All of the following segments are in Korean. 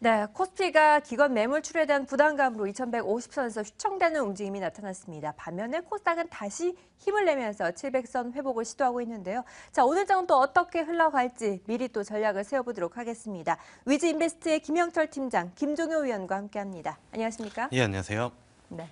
네, 코스피가 기관 매물 출에 대한 부담감으로 2150선에서 휘청대는 움직임이 나타났습니다. 반면에 코스닥은 다시 힘을 내면서 700선 회복을 시도하고 있는데요. 자, 오늘 장은 또 어떻게 흘러갈지 미리 또 전략을 세워보도록 하겠습니다. 위즈인베스트의 김영철 팀장, 김종효 위원과 함께합니다. 안녕하십니까? 예, 안녕하세요. 네.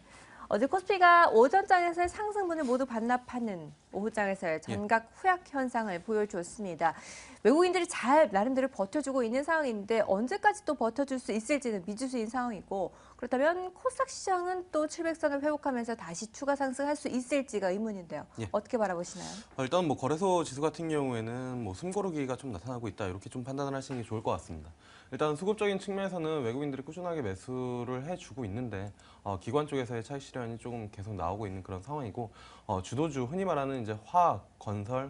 어제 코스피가 오전장에서의 상승분을 모두 반납하는 오후장에서의 전각 후약 현상을 보여줬습니다. 외국인들이 잘 나름대로 버텨주고 있는 상황인데 언제까지 또 버텨줄 수 있을지는 미지수인 상황이고, 그렇다면 코스닥 시장은 또 700선을 회복하면서 다시 추가 상승할 수 있을지가 의문인데요. 어떻게 바라보시나요? 일단 거래소 지수 같은 경우에는 숨고르기가 좀 나타나고 있다, 이렇게 좀 판단을 하시는 게 좋을 것 같습니다. 일단 수급적인 측면에서는 외국인들이 꾸준하게 매수를 해주고 있는데 기관 쪽에서의 차익 실현이 조금 계속 나오고 있는 그런 상황이고, 주도주 흔히 말하는 이제 화학, 건설,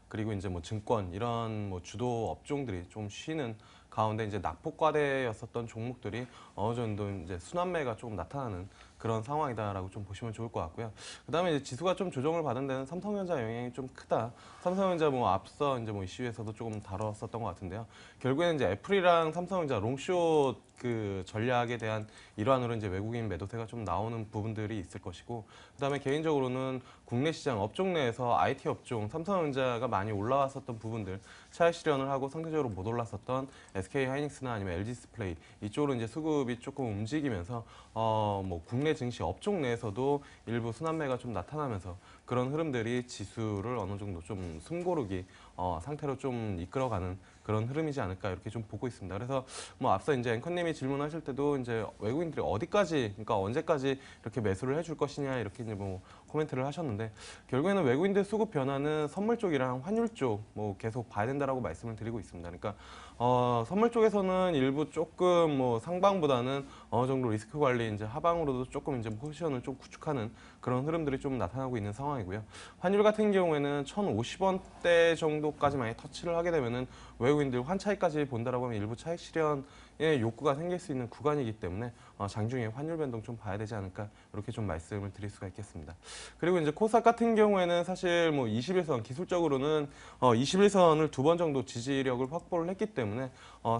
그리고 이제 증권 이런 주도 업종들이 좀 쉬는 가운데 이제 낙폭과대였었던 종목들이 어느 정도 이제 순환매가 조금 나타나는 그런 상황이다라고 좀 보시면 좋을 것 같고요. 그다음에 이제 지수가 좀 조정을 받은 데는 삼성전자 영향이 좀 크다. 삼성전자 앞서 이제 이슈에서도 조금 다뤘었던 것 같은데요. 결국에는 이제 애플이랑 삼성전자 롱숏 그 전략에 대한 일환으로 이제 외국인 매도세가 좀 나오는 부분들이 있을 것이고, 그다음에 개인적으로는 국내 시장 업종 내에서 IT 업종 삼성전자가 많이 올라왔었던 부분들 차익 실현을 하고 상대적으로 못 올랐었던 SK 하이닉스나 아니면 LG 디스플레이 이쪽으로 이제 수급이 조금 움직이면서 국내 증시 업종 내에서도 일부 순환매가 좀 나타나면서 그런 흐름들이 지수를 어느 정도 좀 숨고르기 상태로 좀 이끌어가는 그런 흐름이지 않을까 이렇게 좀 보고 있습니다. 그래서 앞서 이제 앵커님이 질문하실 때도 이제 외국인들이 어디까지, 그러니까 언제까지 이렇게 매수를 해줄 것이냐 이렇게 이제 코멘트를 하셨는데, 결국에는 외국인들 수급 변화는 선물 쪽이랑 환율 쪽 계속 봐야 된다라고 말씀을 드리고 있습니다. 그러니까 선물 쪽에서는 일부 조금 상방보다는 어느 정도 리스크 관리 이제 하방으로도 조금 이제 포지션을 좀 구축하는 그런 흐름들이 좀 나타나고 있는 상황이고요. 환율 같은 경우에는 1,050원대 정도까지 많이 터치를 하게 되면은 외국인들 환차익까지 본다라고 하면 일부 차익 실현의 욕구가 생길 수 있는 구간이기 때문에 장중에 환율 변동 좀 봐야 되지 않을까 이렇게 좀 말씀을 드릴 수가 있겠습니다. 그리고 이제 코스닥 같은 경우에는 사실 21선 기술적으로는 21선을 두 번 정도 지지력을 확보를 했기 때문에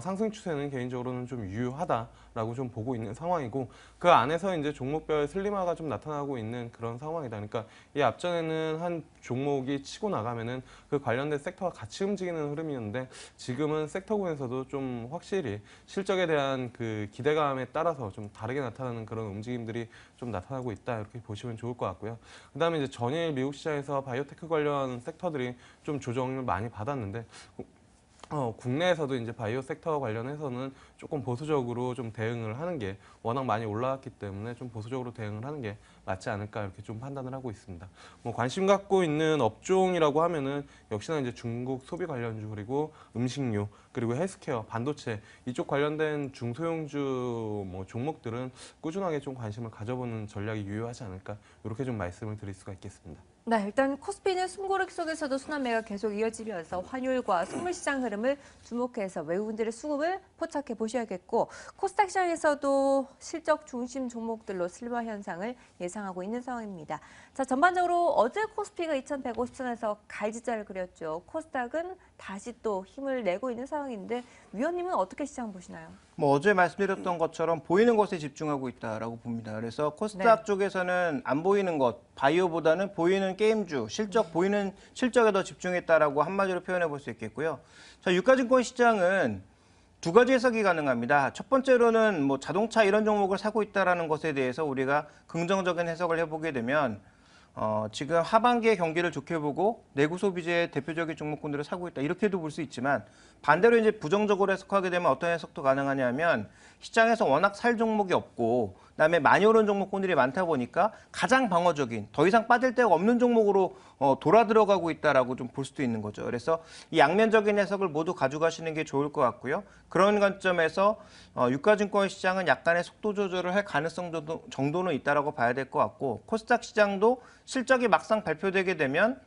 상승 추세는 개인적으로는 좀 유효하다라고 좀 보고 있는 상황이고, 그 안에서 이제 종목별 슬림화가 좀 나타나고 있는 그런 상황이다. 그러니까 이 앞전에는 한 종목이 치고 나가면은 그 관련된 섹터가 같이 움직이는 흐름이었는데, 지금은 섹터군에서도 좀 확실히 실적에 대한 그 기대감에 따라서 좀 다르게 나타나는 그런 움직임들이 좀 나타나고 있다, 이렇게 보시면 좋을 것 같고요. 그다음에 이제 전일 미국 시장에서 바이오테크 관련 섹터들이 좀 조정을 많이 받았는데, 국내에서도 이제 바이오 섹터 관련해서는 조금 보수적으로 좀 대응을 하는 게, 워낙 많이 올라왔기 때문에 좀 보수적으로 대응을 하는 게 맞지 않을까 이렇게 좀 판단을 하고 있습니다. 관심 갖고 있는 업종이라고 하면은 역시나 이제 중국 소비 관련주, 그리고 음식료, 그리고 헬스케어, 반도체 이쪽 관련된 중소형주 종목들은 꾸준하게 좀 관심을 가져보는 전략이 유효하지 않을까 이렇게 좀 말씀을 드릴 수가 있겠습니다. 네, 일단 코스피는 숨고르기 속에서도 순환매가 계속 이어지면서 환율과 선물시장 흐름을 주목해서 외국인들의 수급을 포착해 보셔야겠고, 코스닥 시장에서도 실적 중심 종목들로 슬림화 현상을 예상하고 있는 상황입니다. 자, 전반적으로 어제 코스피가 2150선에서 갈지자를 그렸죠. 코스닥은 다시 또 힘을 내고 있는 상황인데 위원님은 어떻게 시장 보시나요? 어제 말씀드렸던 것처럼 보이는 것에 집중하고 있다라고 봅니다. 그래서 코스닥 쪽에서는 안 보이는 것, 바이오보다는 보이는 게임주, 보이는 실적에 더 집중했다라고 한마디로 표현해 볼 수 있겠고요. 자, 유가증권 시장은 두 가지 해석이 가능합니다. 첫 번째로는 자동차 이런 종목을 사고 있다라는 것에 대해서 우리가 긍정적인 해석을 해보게 되면 지금 하반기의 경기를 좋게 보고 내구 소비재의 대표적인 종목군들을 사고 있다, 이렇게도 볼 수 있지만, 반대로 이제 부정적으로 해석하게 되면 어떤 해석도 가능하냐면, 시장에서 워낙 살 종목이 없고 그다음에 많이 오른 종목군들이 많다 보니까 가장 방어적인, 더 이상 빠질 데가 없는 종목으로 돌아 들어가고 있다라고 좀 볼 수도 있는 거죠. 그래서 이 양면적인 해석을 모두 가져가시는 게 좋을 것 같고요. 그런 관점에서 유가증권 시장은 약간의 속도 조절을 할 가능성 정도는 있다라고 봐야 될 것 같고, 코스닥 시장도 실적이 막상 발표되게 되면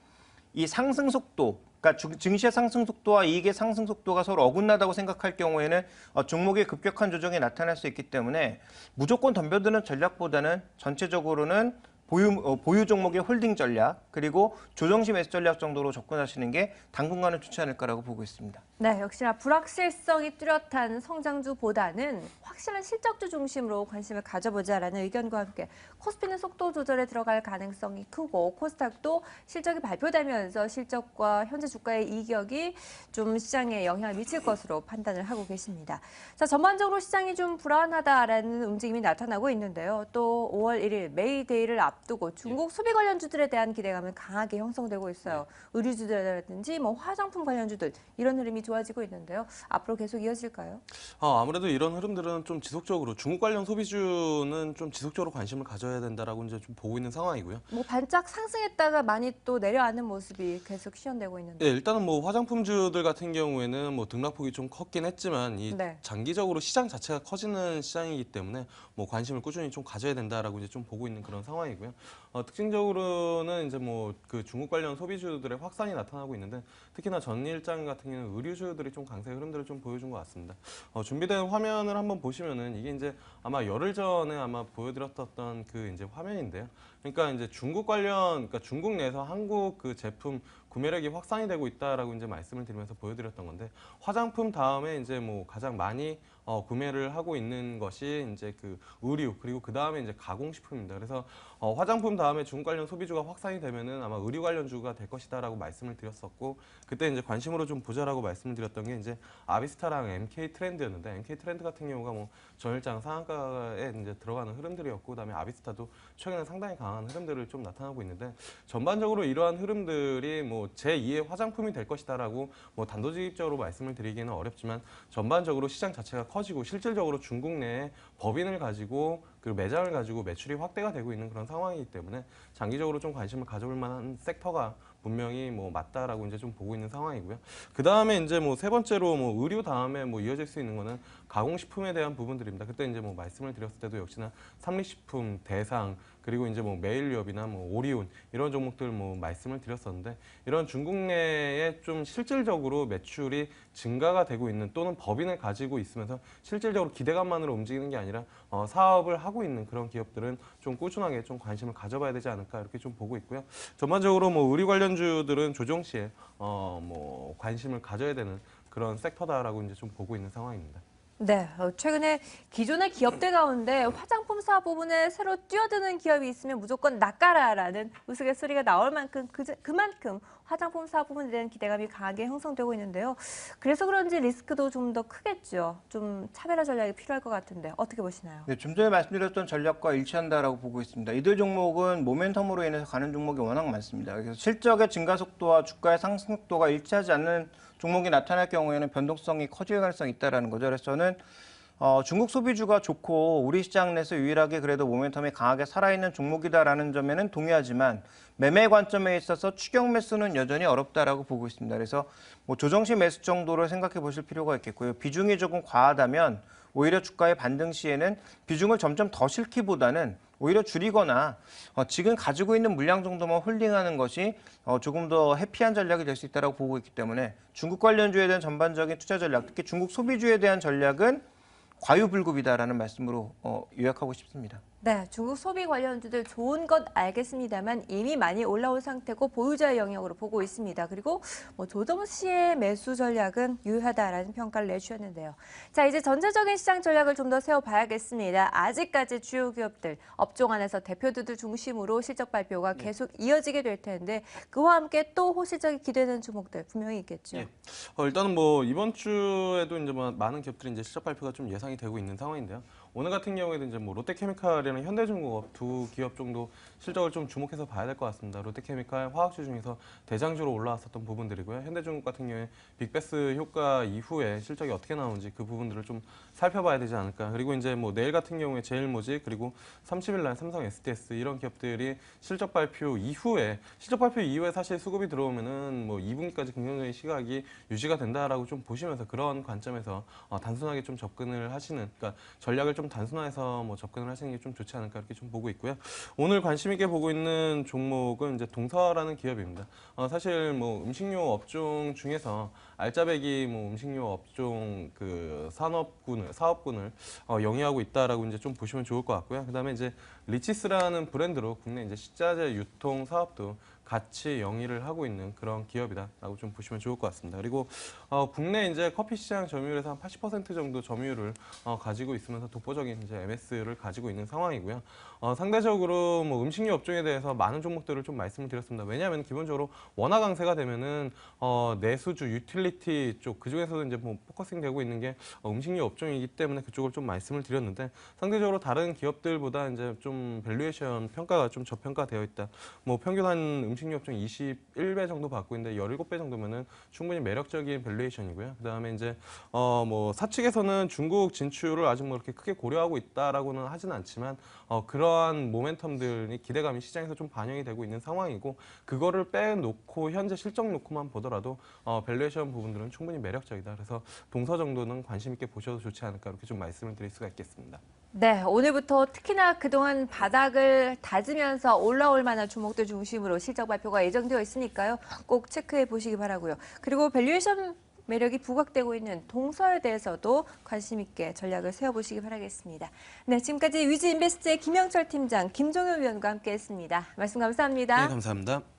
이 상승 속도, 그러니까 증시의 상승 속도와 이익의 상승 속도가 서로 어긋나다고 생각할 경우에는 종목의 급격한 조정이 나타날 수 있기 때문에 무조건 덤벼드는 전략보다는 전체적으로는 보유 종목의 홀딩 전략, 그리고 조정시 매수 전략 정도로 접근하시는 게 당분간은 좋지 않을까라고 보고 있습니다. 네, 역시나 불확실성이 뚜렷한 성장주보다는 확실한 실적주 중심으로 관심을 가져보자라는 의견과 함께 코스피는 속도 조절에 들어갈 가능성이 크고 코스닥도 실적이 발표되면서 실적과 현재 주가의 이격이 좀 시장에 영향을 미칠 것으로 판단을 하고 계십니다. 자, 전반적으로 시장이 좀 불안하다라는 움직임이 나타나고 있는데요. 또 5월 1일 메이데이를 앞두고 중국 소비 관련주들에 대한 기대감은 강하게 형성되고 있어요. 의류주들이라든지 뭐 화장품 관련주들 이런 흐름이 좋아지고 있는데요. 앞으로 계속 이어질까요? 아무래도 이런 흐름들은 좀 지속적으로 중국 관련 소비주는 좀 지속적으로 관심을 가져야 된다라고 이제 좀 보고 있는 상황이고요. 뭐 반짝 상승했다가 많이 또 내려앉는 모습이 계속 시현되고 있는데. 예, 일단은 뭐 화장품주들 같은 경우에는 뭐 등락폭이 좀 컸긴 했지만 이 네. 장기적으로 시장 자체가 커지는 시장이기 때문에 뭐 관심을 꾸준히 좀 가져야 된다라고 이제 좀 보고 있는 그런 상황이고요. 특징적으로는 이제 뭐 그 중국 관련 소비주들의 확산이 나타나고 있는데 특히나 전일장 같은 경우는 의류주들이 좀 강세 흐름들을 좀 보여준 것 같습니다. 준비된 화면을 한번 보시면은 이게 이제 아마 열흘 전에 아마 보여드렸던 그 이제 화면인데요. 그러니까 이제 중국 관련, 그러니까 중국 내에서 한국 그 제품 구매력이 확산이 되고 있다라고 이제 말씀을 드리면서 보여드렸던 건데 화장품 다음에 이제 뭐 가장 많이 구매를 하고 있는 것이 이제 그 의류 그리고 그 다음에 이제 가공식품입니다. 그래서 화장품 다음에 중국 관련 소비주가 확산이 되면은 아마 의류 관련주가 될 것이다라고 말씀을 드렸었고 그때 이제 관심으로 좀 보자라고 말씀을 드렸던 게 이제 아비스타랑 MK 트렌드였는데 MK 트렌드 같은 경우가 뭐 전일장 상한가에 이제 들어가는 흐름들이었고 그다음에 아비스타도 최근에 상당히 강한 흐름들을 좀 나타나고 있는데 전반적으로 이러한 흐름들이 뭐 제2의 화장품이 될 것이다라고 뭐 단도직입적으로 말씀을 드리기는 어렵지만 전반적으로 시장 자체가 커지고 실질적으로 중국 내에 법인을 가지고 그 매장을 가지고 매출이 확대가 되고 있는 그런 상황이기 때문에 장기적으로 좀 관심을 가져볼 만한 섹터가 분명히 뭐 맞다라고 이제 좀 보고 있는 상황이고요. 그 다음에 이제 뭐 세 번째로 뭐 의류 다음에 뭐 이어질 수 있는 거는 가공식품에 대한 부분들입니다. 그때 이제 뭐 말씀을 드렸을 때도 역시나 삼리식품, 대상 그리고 이제 뭐 메일유업이나 뭐 오리온 이런 종목들 뭐 말씀을 드렸었는데 이런 중국 내에 좀 실질적으로 매출이 증가가 되고 있는 또는 법인을 가지고 있으면서 실질적으로 기대감만으로 움직이는 게 아니라 사업을 하고 있는 그런 기업들은 좀 꾸준하게 좀 관심을 가져봐야 되지 않을까 이렇게 좀 보고 있고요. 전반적으로 뭐 의류 관련주들은 조정 시에 뭐 관심을 가져야 되는 그런 섹터다라고 이제 좀 보고 있는 상황입니다. 네, 최근에 기존의 기업들 가운데 화장품 사업 부분에 새로 뛰어드는 기업이 있으면 무조건 낚아라라는 우스갯소리가 나올 만큼 그만큼 화장품 사업 부분에 대한 기대감이 강하게 형성되고 있는데요. 그래서 그런지 리스크도 좀 더 크겠죠. 좀 차별화 전략이 필요할 것 같은데 어떻게 보시나요? 네, 좀 전에 말씀드렸던 전략과 일치한다라고 보고 있습니다. 이들 종목은 모멘텀으로 인해서 가는 종목이 워낙 많습니다. 그래서 실적의 증가 속도와 주가의 상승 속도가 일치하지 않는 종목이 나타날 경우에는 변동성이 커질 가능성이 있다는 거죠. 그래서 저는 중국 소비주가 좋고 우리 시장 내에서 유일하게 그래도 모멘텀이 강하게 살아있는 종목이다라는 점에는 동의하지만 매매 관점에 있어서 추격 매수는 여전히 어렵다라고 보고 있습니다. 그래서 뭐 조정시 매수 정도로 생각해 보실 필요가 있겠고요. 비중이 조금 과하다면 오히려 주가의 반등 시에는 비중을 점점 더 실기보다는 오히려 줄이거나 지금 가지고 있는 물량 정도만 홀딩하는 것이 조금 더 해피한 전략이 될 수 있다고 보고 있기 때문에 중국 관련주에 대한 전반적인 투자 전략, 특히 중국 소비주에 대한 전략은 과유불급이다라는 말씀으로 요약하고 싶습니다. 네, 중국 소비 관련주들 좋은 건 알겠습니다만 이미 많이 올라온 상태고 보유자의 영역으로 보고 있습니다. 그리고 뭐 조정 시의 매수 전략은 유효하다라는 평가를 내주셨는데요. 자, 이제 전체적인 시장 전략을 좀 더 세워봐야겠습니다. 아직까지 주요 기업들, 업종 안에서 대표주들 중심으로 실적 발표가 계속 이어지게 될 텐데 그와 함께 또 호실적이 기대되는 종목들 분명히 있겠죠. 예. 일단은 뭐 이번 주에도 이제 뭐 많은 기업들이 이제 실적 발표가 좀 예상이 되고 있는 상황인데요. 오늘 같은 경우에도 이제 뭐 롯데케미칼이랑 현대중공업 두 기업 정도 실적을 좀 주목해서 봐야 될 것 같습니다. 롯데케미칼 화학주 중에서 대장주로 올라왔었던 부분들이고요. 현대중공업 같은 경우에 빅베스 효과 이후에 실적이 어떻게 나오는지 그 부분들을 좀 살펴봐야 되지 않을까. 그리고 이제 뭐 내일 같은 경우에 제일모직 그리고 30일 날 삼성 STS 이런 기업들이 실적 발표 이후에 사실 수급이 들어오면은 뭐 2분기까지 긍정적인 시각이 유지가 된다라고 좀 보시면서 그런 관점에서 단순하게 좀 접근을 하시는, 그러니까 전략을 좀 단순화해서 뭐 접근을 하시는 게 좀 좋지 않을까 이렇게 좀 보고 있고요. 오늘 관심 있게 보고 있는 종목은 이제 동서라는 기업입니다. 사실 뭐 음식료 업종 중에서 알짜배기 뭐 음식료 업종 그 사업군을 영위하고 있다라고 이제 좀 보시면 좋을 것 같고요. 그다음에 이제 리치스라는 브랜드로 국내 이제 식자재 유통 사업도 같이 영위를 하고 있는 그런 기업이다라고 좀 보시면 좋을 것 같습니다. 그리고 국내 이제 커피 시장 점유율에서 한 80% 정도 점유율을 가지고 있으면서 독보적인 이제 MS를 가지고 있는 상황이고요. 상대적으로 뭐 음식료 업종에 대해서 많은 종목들을 좀 말씀을 드렸습니다. 왜냐하면 기본적으로 원화 강세가 되면은 내수주, 유틸리티 쪽 그중에서도 이제 뭐 포커싱 되고 있는 게 음식료 업종이기 때문에 그쪽을 좀 말씀을 드렸는데 상대적으로 다른 기업들보다 이제 좀 밸류에이션 평가가 좀 저평가되어 있다. 뭐 평균 한 음식료 업종 21배 정도 받고 있는데 17배 정도면은 충분히 매력적인 밸류에이션이고요. 그다음에 이제 뭐 사측에서는 중국 진출을 아직 뭐 이렇게 크게 고려하고 있다라고는 하진 않지만 그러한 모멘텀들이 기대감이 시장에서 좀 반영이 되고 있는 상황이고 그거를 빼놓고 현재 실적 놓고만 보더라도 밸류에이션 부분들은 충분히 매력적이다. 그래서 동서 정도는 관심 있게 보셔도 좋지 않을까 이렇게 좀 말씀을 드릴 수가 있겠습니다. 네, 오늘부터 특히나 그동안 바닥을 다지면서 올라올 만한 종목들 중심으로 실적 발표가 예정되어 있으니까요. 꼭 체크해 보시기 바라고요. 그리고 밸류에이션 매력이 부각되고 있는 동서에 대해서도 관심 있게 전략을 세워보시기 바라겠습니다. 네, 지금까지 위즈인베스트의 김영철 팀장, 김종효 위원과 함께했습니다. 말씀 감사합니다. 네, 감사합니다.